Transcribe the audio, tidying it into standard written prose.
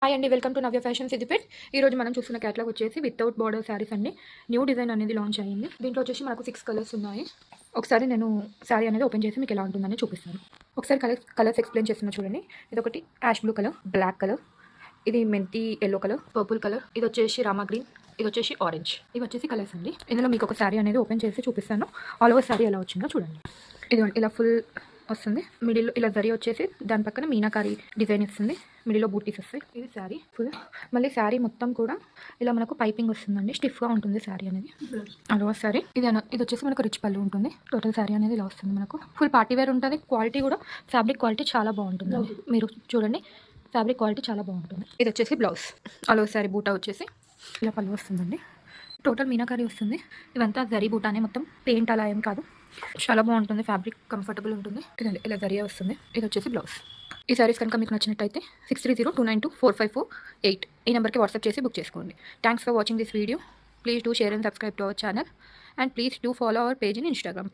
Hi అండి. Welcome to Navya fashion Siddipet. ఈరోజు మనం చూస్తున్న క్యాటలాగ్ వచ్చేసి వితౌట్ బార్డర్ శారీస్ అండి. న్యూ డిజైన్ అనేది లాంచ్ అయ్యింది. దీంట్లో వచ్చేసి మనకు 6 కలర్స్ ఉన్నాయి. ఒకసారి నేను శారీ అనేది ఓపెన్ చేసి మీకు ఎలా ఉంటుందని చూపిస్తాను. ఒకసారి కలర్స్ ఎక్స్ప్లెయిన్ చేస్తున్నా చూడండి. ఇదొకటి ash blue colour, black colour, ఇది మెంతి ఎల్లో కలర్, పర్పుల్ కలర్, ఇది వచ్చేసి రామా గ్రీన్, ఇది వచ్చేసి ఆరెంజ్. ఇవి వచ్చేసి కలర్స్ అండి. ఇందులో మీకు ఒక శారీ అనేది ఓపెన్ చేసి చూపిస్తాను. ఆల్ ఓవర్ శారీ ఎలా వచ్చిందో చూడండి. ఇది ఇలా ఫుల్ వస్తుంది. మిడిల్లో ఇలా జరీ వచ్చేసి దాని పక్కన మీనాకారి డిజైన్ ఇస్తుంది. మిడిల్లో బూటీస్ వస్తాయి. ఇది శారీ ఫుల్. మళ్ళీ శారీ మొత్తం కూడా ఇలా మనకు పైపింగ్ వస్తుందండి. స్టిఫ్గా ఉంటుంది శారీ అనేది. అలా శారీ ఇది వచ్చేసి మనకు రిచ్ పళ్ళు ఉంటుంది. టోటల్ శారీ అనేది ఇలా వస్తుంది. మనకు ఫుల్ పార్టీ వేర్ ఉంటుంది. క్వాలిటీ కూడా ఫ్యాబ్రిక్ క్వాలిటీ చాలా బాగుంటుంది. మీరు చూడండి, ఫ్యాబ్రిక్ క్వాలిటీ చాలా బాగుంటుంది. ఇది వచ్చేసి బ్లౌజ్. అలా శారీ బూటా వచ్చేసి ఇలా పళ్ళు వస్తుందండి. టోటల్ మీనాకారి వస్తుంది. ఇవంతా జరీ బూటానే, మొత్తం పెయింట్ అలా ఏం కాదు. చాలా బాగుంటుంది. ఫ్యాబ్రిక్ కంఫర్టబుల్ ఉంటుంది. ఇదండి ఇలా జరియా వస్తుంది. ఇది వచ్చేసి బ్లౌజ్. ఈ సారీస్ కనుక మీకు నచ్చినట్టయితే 6302924548 ఈ నెంబర్కి వాట్సాప్ చేసి బుక్ చేసుకోండి. Thanks for watching this video. Please do share and subscribe to our channel and please do follow our page in Instagram.